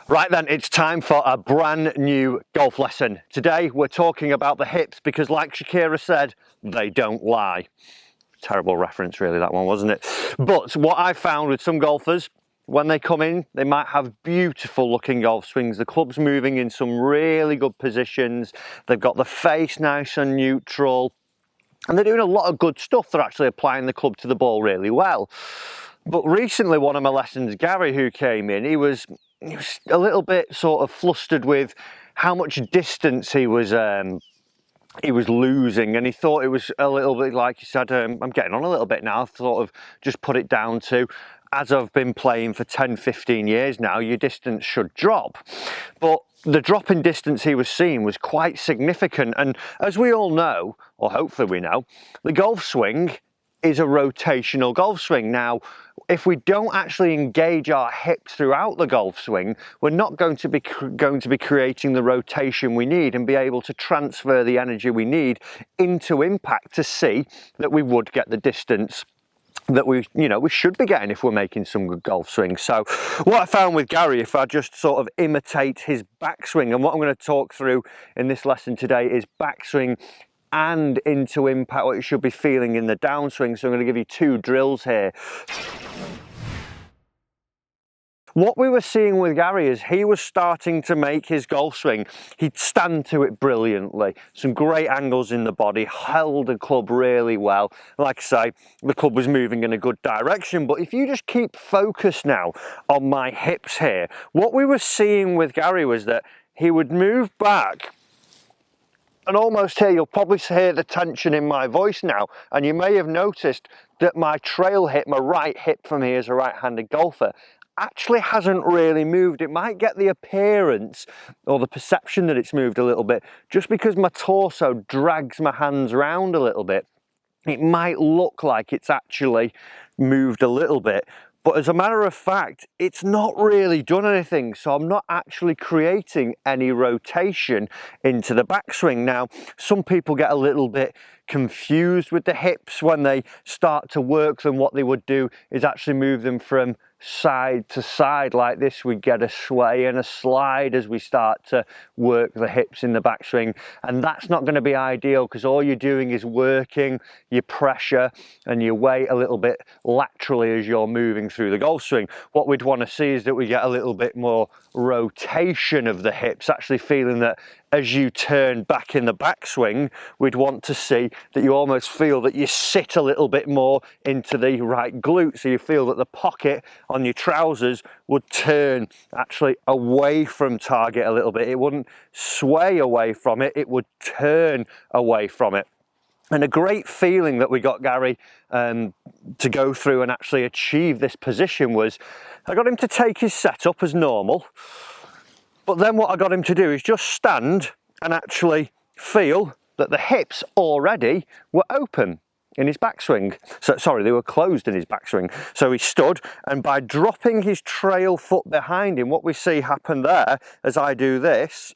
Right then, it's time for a brand new golf lesson. Today we're talking about the hips because, like Shakira said, they don't lie. Terrible reference really, that one, wasn't it? But what I found with some golfers, when they come in, they might have beautiful looking golf swings. The club's moving in some really good positions. They've got the face nice and neutral. And they're doing a lot of good stuff. They're actually applying the club to the ball really well. But recently, one of my lessons, Gary, who came in, he was a little bit sort of flustered with how much distance he was losing, and he thought it was a little bit like he said, I'm getting on a little bit now. I've sort of just put it down to, as I've been playing for 10-15 years now, your distance should drop. But the drop in distance he was seeing was quite significant, and as we all know, or hopefully we know, the golf swing is a rotational golf swing. Now, if we don't actually engage our hips throughout the golf swing, we're not going to be creating the rotation we need and be able to transfer the energy we need into impact to see that we would get the distance that we should be getting if we're making some good golf swings. So what I found with Gary, if I just sort of imitate his backswing, and what I'm going to talk through in this lesson today is backswing and into impact, what you should be feeling in the downswing. So I'm going to give you two drills here. What we were seeing with Gary is he was starting to make his golf swing. He'd stand to it brilliantly. Some great angles in the body, held the club really well. Like I say, the club was moving in a good direction. But if you just keep focused now on my hips here, what we were seeing with Gary was that he would move back. And almost here, you'll probably hear the tension in my voice now. And you may have noticed that my trail hip, my right hip for me as a right-handed golfer, actually hasn't really moved. It might get the appearance or the perception that it's moved a little bit just because my torso drags my hands around a little bit. It might look like it's actually moved a little bit, but as a matter of fact, it's not really done anything. So I'm not actually creating any rotation into the backswing. Now, some people get a little bit confused with the hips when they start to work them. What they would do is actually move them from side to side like this. We get a sway and a slide as we start to work the hips in the backswing, and that's not going to be ideal because all you're doing is working your pressure and your weight a little bit laterally as you're moving through the golf swing. What we'd want to see is that we get a little bit more rotation of the hips, actually feeling that as you turn back in the backswing, we'd want to see that you almost feel that you sit a little bit more into the right glute, so you feel that the pocket on your trousers would turn actually away from target a little bit. It wouldn't sway away from it, it would turn away from it. And a great feeling that we got Gary to go through and actually achieve this position was, I got him to take his setup as normal, but then what I got him to do is just stand and actually feel that the hips already were open in his backswing. So, sorry, they were closed in his backswing. So he stood, and by dropping his trail foot behind him, what we see happen there as I do this,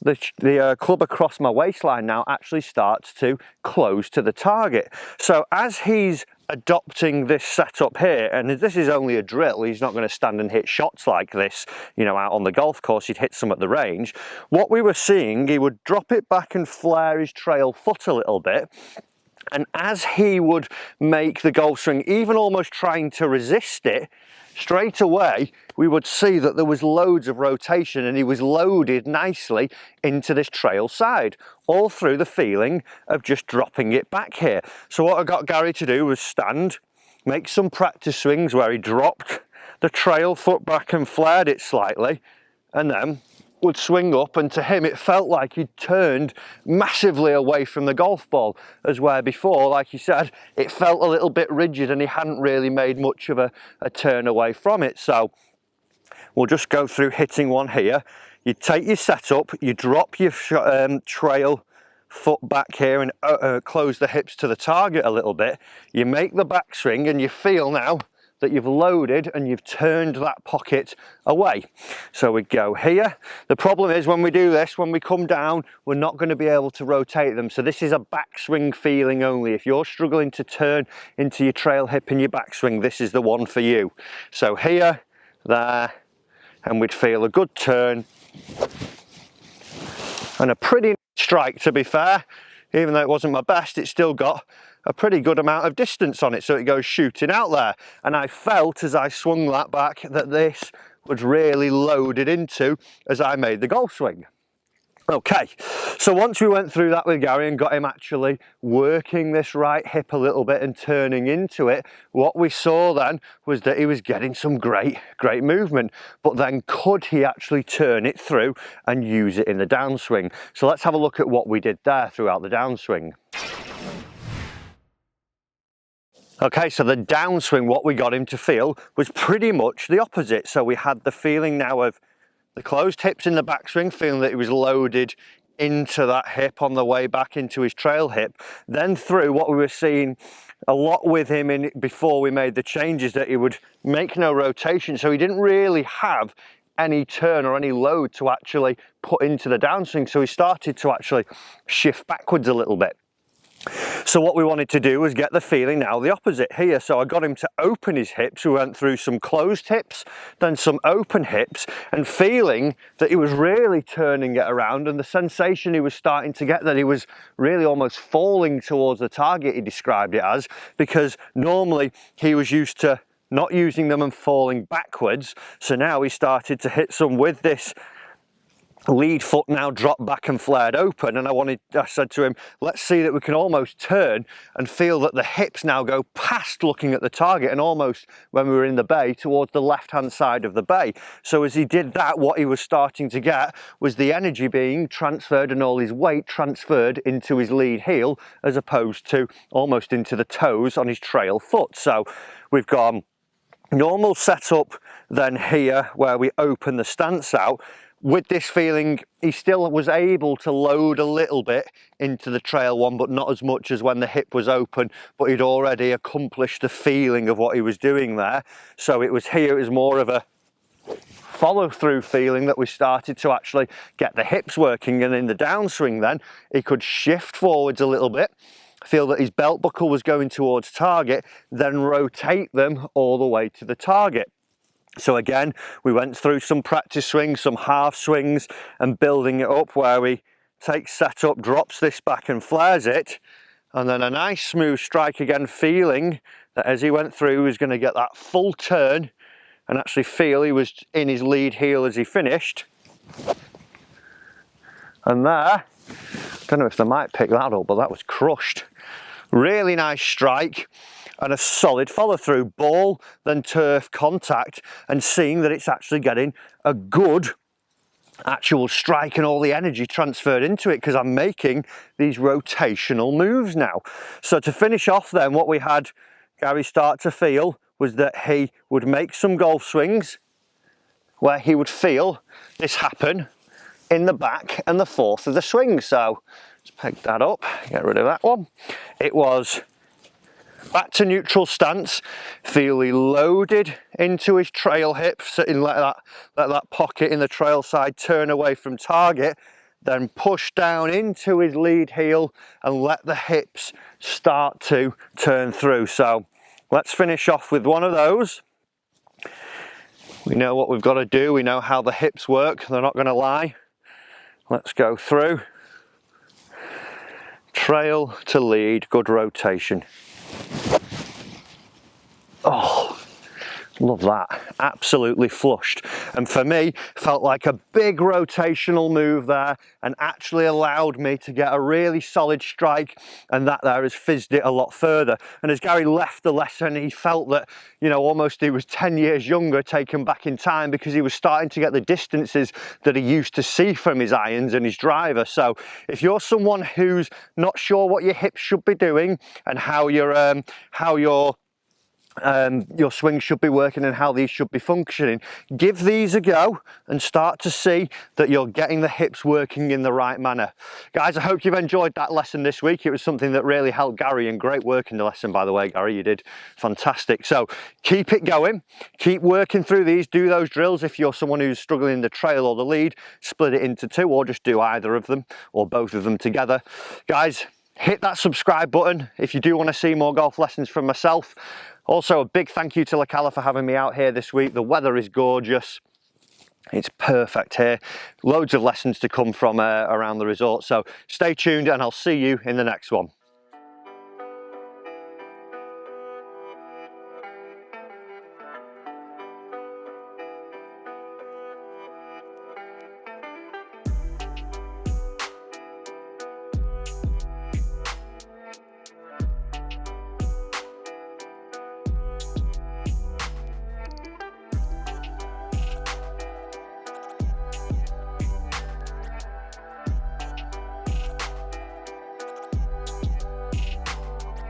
the club across my waistline now actually starts to close to the target. So as he's adopting this setup here, and this is only a drill, he's not going to stand and hit shots like this, out on the golf course. He'd hit some at the range. What we were seeing, he would drop it back and flare his trail foot a little bit. And as he would make the golf swing, even almost trying to resist it, straight away we would see that there was loads of rotation and he was loaded nicely into this trail side, all through the feeling of just dropping it back here. So what I got Gary to do was stand, make some practice swings where he dropped the trail foot back and flared it slightly, and then would swing up, and to him it felt like he'd turned massively away from the golf ball, as where before, like you said, it felt a little bit rigid and he hadn't really made much of a turn away from it. So we'll just go through hitting one here. You take your setup, you drop your trail foot back here and close the hips to the target a little bit. You make the backswing and you feel now that you've loaded and you've turned that pocket away. So we go here. The problem is when we do this, when we come down, we're not going to be able to rotate them. So this is a backswing feeling only. If you're struggling to turn into your trail hip in your backswing, this is the one for you. So here, there, and we'd feel a good turn and a pretty strike, to be fair. Even though it wasn't my best, it still got a pretty good amount of distance on it, so it goes shooting out there. And I felt as I swung that back that this was really loaded into as I made the golf swing. Okay, so once we went through that with Gary and got him actually working this right hip a little bit and turning into it, what we saw then was that he was getting some great movement. But then could he actually turn it through and use it in the downswing? So let's have a look at what we did there throughout the downswing. Okay, so the downswing, what we got him to feel was pretty much the opposite. So we had the feeling now of the closed hips in the backswing, feeling that he was loaded into that hip on the way back into his trail hip. Then through what we were seeing a lot with him in before we made the changes, that he would make no rotation. So he didn't really have any turn or any load to actually put into the downswing. So he started to actually shift backwards a little bit. So what we wanted to do was get the feeling now the opposite here. So I got him to open his hips. We went through some closed hips, then some open hips, and feeling that he was really turning it around, and the sensation he was starting to get that he was really almost falling towards the target, he described it as, because normally he was used to not using them and falling backwards. So now he started to hit some with this lead foot now dropped back and flared open, and I said to him, let's see that we can almost turn and feel that the hips now go past looking at the target and almost, when we were in the bay, towards the left hand side of the bay. So as he did that, what he was starting to get was the energy being transferred and all his weight transferred into his lead heel, as opposed to almost into the toes on his trail foot. So we've gone normal setup then here where we open the stance out. With this feeling, he still was able to load a little bit into the trail one, but not as much as when the hip was open, but he'd already accomplished the feeling of what he was doing there. So it was here, it was more of a follow through feeling that we started to actually get the hips working, and in the downswing then, he could shift forwards a little bit, feel that his belt buckle was going towards target, then rotate them all the way to the target. So again, we went through some practice swings, some half swings, and building it up where we take setup, drops this back and flares it, and then a nice smooth strike again, feeling that as he went through he was going to get that full turn and actually feel he was in his lead heel as he finished. And there, I don't know if they might pick that up, but that was crushed. Really nice strike and a solid follow through, ball then turf contact, and seeing that it's actually getting a good actual strike and all the energy transferred into it, because I'm making these rotational moves now. So to finish off then, what we had Gary start to feel was that he would make some golf swings where he would feel this happen in the back and the fourth of the swing. So let's pick that up, get rid of that one. It was back to neutral stance, feel he loaded into his trail hip, sitting let that pocket in the trail side turn away from target, then push down into his lead heel and let the hips start to turn through. So let's finish off with one of those. We know what we've got to do, we know how the hips work, they're not going to lie. Let's go through. Trail to lead, good rotation. Oh, love that. Absolutely flushed. And for me, felt like a big rotational move there, and actually allowed me to get a really solid strike, and that there has fizzed it a lot further. And as Gary left the lesson, he felt that, you know, almost he was 10 years younger, taken back in time, because he was starting to get the distances that he used to see from his irons and his driver. So if you're someone who's not sure what your hips should be doing and how your swing should be working and how these should be functioning, give these a go and start to see that you're getting the hips working in the right manner. Guys, I hope you've enjoyed that lesson this week. It was something that really helped Gary, and great work in the lesson, by the way, Gary, you did fantastic. So keep it going, keep working through these, do those drills. If you're someone who's struggling in the trail or the lead, split it into two, or just do either of them or both of them together. Guys, hit that subscribe button if you do want to see more golf lessons from myself. Also, a big thank you to Lacala for having me out here this week. The weather is gorgeous. It's perfect here. Loads of lessons to come from around the resort, so stay tuned and I'll see you in the next one.